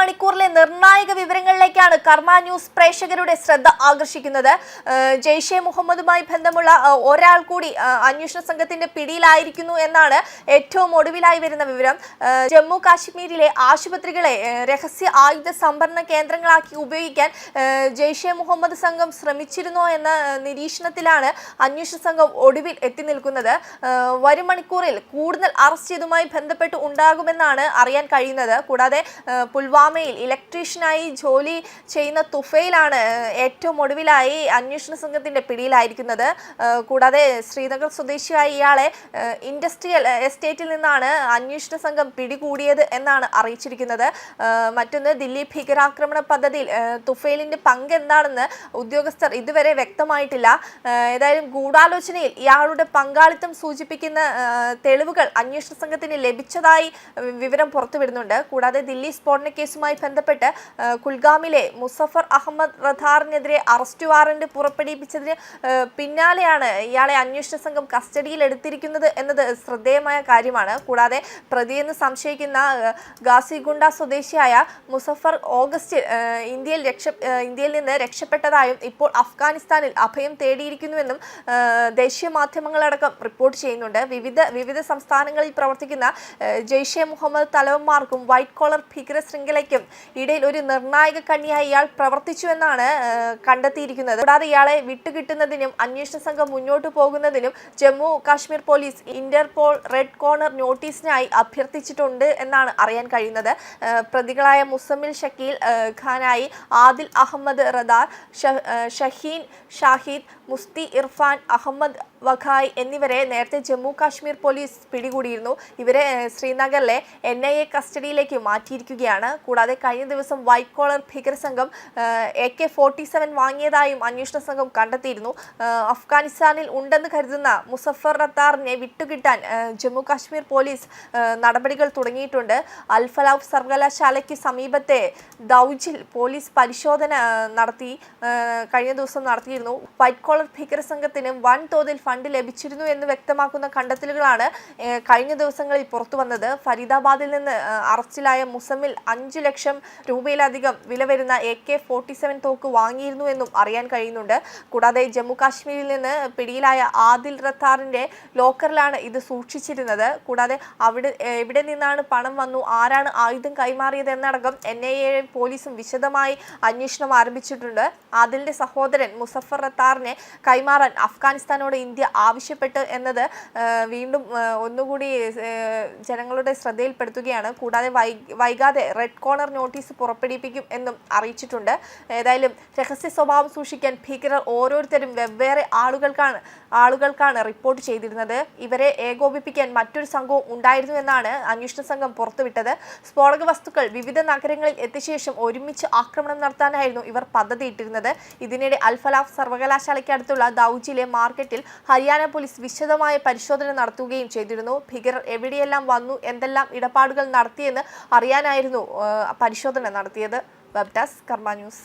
മണിക്കൂറിലെ നിർണായക വിവരങ്ങളിലേക്കാണ് കർമ്മ ന്യൂസ് പ്രേക്ഷകരുടെ ശ്രദ്ധ ആകർഷിക്കുന്നത്. ജെയ്ഷെ മുഹമ്മദുമായി ബന്ധമുള്ള ഒരാൾ കൂടി അന്വേഷണ സംഘത്തിന്റെ പിടിയിലായിരിക്കുന്നു എന്നാണ് ഏറ്റവും ഒടുവിലായി വരുന്ന വിവരം. ജമ്മു കാശ്മീരിലെ ആശുപത്രികളെ രഹസ്യ ആയുധ സംഭരണ കേന്ദ്രങ്ങളാക്കി ഉപയോഗിക്കാൻ ജെയ്ഷെ മുഹമ്മദ് സംഘം ശ്രമിച്ചിരുന്നോ എന്ന നിരീക്ഷണത്തിലാണ് അന്വേഷണ സംഘം ഒടുവിൽ എത്തി നിൽക്കുന്നത്. വരും മണിക്കൂറിൽ കൂടുതൽ അറസ്റ്റ് ഇതുമായി ബന്ധപ്പെട്ട് ഉണ്ടാകുമെന്നാണ് അറിയാൻ കഴിയുന്നത്. കൂടാതെ പുൽവാമയിൽ ഇലക്ട്രീഷ്യനായി ജോലി ചെയ്യുന്ന തുഫയിലാണ് ഏറ്റവും ഒടുവിലായി അന്വേഷണ സംഘത്തിന്റെ പിടിയിലായിരിക്കുന്നത്. കൂടാതെ ശ്രീനഗർ സ്വദേശിയായ ഇയാളെ ഇൻഡസ്ട്രിയൽ എസ്റ്റേറ്റിൽ നിന്നാണ് അന്വേഷണ സംഘം പിടികൂടിയത് എന്നാണ് അറിയിച്ചിരിക്കുന്നത്. മറ്റൊന്ന്, ദില്ലി ഭീകരാക്രമണ പദ്ധതിയിൽ തുഫയിലിന്റെ പങ്ക് എന്താണെന്ന് ഉദ്യോഗസ്ഥർ ഇതുവരെ വ്യക്തമായിട്ടില്ല. ഏതായാലും ഗൂഢാലോചനയിൽ ഇയാളുടെ പങ്കാളിത്തം സൂചിപ്പിക്കുന്ന തെളിവുകൾ അന്വേഷണ സംഘത്തിന് ലഭിച്ചതായി വിവരം പുറത്തുവിടുന്നുണ്ട്. കൂടാതെ ദില്ലി സ്ഫോടന കേസുമായി ബന്ധപ്പെട്ട് കുൽഗാമിലെ മുസഫർ അഹമ്മദ് റഥാറിനെതിരെ അറസ്റ്റ് വാറന്റ് പുറപ്പെടുവിപ്പിച്ചതിന് പിന്നാലെയാണ് ഇയാളെ അന്വേഷണ സംഘം കസ്റ്റഡിയിൽ എടുത്തിരിക്കുന്നത് എന്നത് ശ്രദ്ധേയമായ കാര്യമാണ്. കൂടാതെ പ്രതിയെന്ന് സംശയിക്കുന്ന ഗാസിഗുണ്ട സ്വദേശിയായ മുസഫർ ഓഗസ്റ്റിൽ ഇന്ത്യയിൽ നിന്ന് രക്ഷപ്പെട്ടതായും ഇപ്പോൾ അഫ്ഗാനിസ്ഥാനിൽ അഭയം തേടിയിരിക്കുന്നുവെന്നും ദേശീയ മാധ്യമങ്ങളടക്കം റിപ്പോർട്ട് ചെയ്യുന്നുണ്ട്. വിവിധ സംസ്ഥാനങ്ങളിൽ പ്രവർത്തിക്കുന്ന ജെയ്ഷെ മുഹമ്മദ് തലവന്മാർക്കും വൈറ്റ് കോളർ ഭീകര ശൃംഖലയ്ക്കും ഇടയിൽ ഒരു നിർണായക കണ്ണിയായി ഇയാൾ പ്രവർത്തിച്ചുവെന്നാണ് കണ്ടെത്തിയിരിക്കുന്നത്. കൂടാതെ ഇയാളെ വിട്ടുകിട്ടുന്നതിനും അന്വേഷണ സംഘം മുന്നോട്ട് പോകുന്നതിനും Jammu Kashmir police Interpol red corner നോട്ടീസിനായി അഭ്യർത്ഥിച്ചിട്ടുണ്ട് എന്നാണ് അറിയാൻ കഴിയുന്നത്. പ്രതികളായ മുസമ്മിൽ ഷക്കീൽ ഖാനായി, ആദിൽ അഹമ്മദ് റദാർ, ഷഹീൻ ഷാഹിദ്, മുസ്തി ഇർഫാൻ അഹമ്മദ് വഖായ് എന്നിവരെ നേരത്തെ ജമ്മു കാശ്മീർ പോലീസ് പിടികൂടിയിരുന്നു. ഇവരെ ശ്രീനഗറിലെ NIA കസ്റ്റഡിയിലേക്ക് മാറ്റിയിരിക്കുകയാണ്. കൂടാതെ കഴിഞ്ഞ ദിവസം വൈറ്റ് കോളർ ഭീകര സംഘം AK-47 വാങ്ങിയതായും അന്വേഷണ സംഘം കണ്ടെത്തിയിരുന്നു. അഫ്ഗാനിസ്ഥാനിൽ ഉണ്ടെന്ന് കരുതുന്ന മുസഫർ റത്താറിനെ വിട്ടുകിട്ടാൻ ജമ്മു കാശ്മീർ പോലീസ് നടപടികൾ തുടങ്ങിയിട്ടുണ്ട്. അൽഫലാഫ് സർവകലാശാലയ്ക്ക് സമീപത്തെ ദൗജിൽ പോലീസ് പരിശോധന കഴിഞ്ഞ ദിവസം നടത്തിയിരുന്നു. വൈറ്റ് കോളർ ഭീകര സംഘത്തിന് വൻതോതിൽ ഫണ്ട് ലഭിച്ചിരുന്നു എന്ന് വ്യക്തമാക്കുന്ന കണ്ടെത്തലുകളാണ് കഴിഞ്ഞ ദിവസങ്ങളിൽ പുറത്തു വന്നത്. ഫരീദാബാദിൽ നിന്ന് അറസ്റ്റിലായ മുസമ്മിൽ 5 ലക്ഷം രൂപയിലധികം വില വരുന്ന AK-47 തോക്ക് വാങ്ങിയിരുന്നു എന്നും അറിയാൻ കഴിയുന്നുണ്ട്. കൂടാതെ ജമ്മു കാശ്മീരിൽ നിന്ന് പിടിയിലായ ആദിൽ റത്താറിന്റെ ലോക്കറിലാണ് ഇത് സൂക്ഷിച്ചിരുന്നത്. കൂടാതെ എവിടെ നിന്നാണ് പണം വന്നു, ആരാണ് ആയുധം കൈമാറിയത് എന്നടക്കം NIA പോലീസും വിശദമായി അന്വേഷണം ആരംഭിച്ചിട്ടുണ്ട്. ആദിലിന്റെ സഹോദരൻ മുസഫർ റത്താറിനെ കൈമാറാൻ അഫ്ഗാനിസ്ഥാനോട് ഇന്ത്യ ആവശ്യപ്പെട്ടു എന്നത് വീണ്ടും ഒന്നുകൂടി ജനങ്ങളുടെ ശ്രദ്ധയിൽപ്പെടുത്തുകയാണ്. കൂടാതെ വൈകാതെ റെഡ് കോർണർ നോട്ടീസ് പുറപ്പെടുവിപ്പിക്കും എന്നും അറിയിച്ചിട്ടുണ്ട്. ഏതായാലും രഹസ്യ സ്വഭാവം സൂക്ഷിക്കാൻ ഭീകരർ ഓരോരുത്തരും വെവ്വേറെ ആളുകൾക്കാണ് റിപ്പോർട്ട് ചെയ്തിരുന്നത്. ഇവരെ ഏകോപിപ്പിക്കാൻ മറ്റൊരു സംഘവും ഉണ്ടായിരുന്നു എന്നാണ് അന്വേഷണ സംഘം പുറത്തുവിട്ടത്. സ്ഫോടക വസ്തുക്കൾ വിവിധ നഗരങ്ങളിൽ എത്തിയ ശേഷം ഒരുമിച്ച് ആക്രമണം നടത്താനായിരുന്നു ഇവർ പദ്ധതിയിട്ടിരുന്നത്. ഇതിനിടെ അൽഫലാഫ് സർവകലാശാലയ്ക്ക് അടുത്തുള്ള ദൗജിലെ മാർക്കറ്റിൽ ഹരിയാന പോലീസ് വിശദമായ പരിശോധന നടത്തുകയും ചെയ്തിരുന്നു. ഭീകരർ എവിടെയെല്ലാം വന്നു, എന്തെല്ലാം ഇടപാടുകൾ നടത്തിയെന്ന് അറിയാനായിരുന്നു പരിശോധന നടത്തിയത്. വെബ് ഡെസ്ക് കർമ്മ ന്യൂസ്.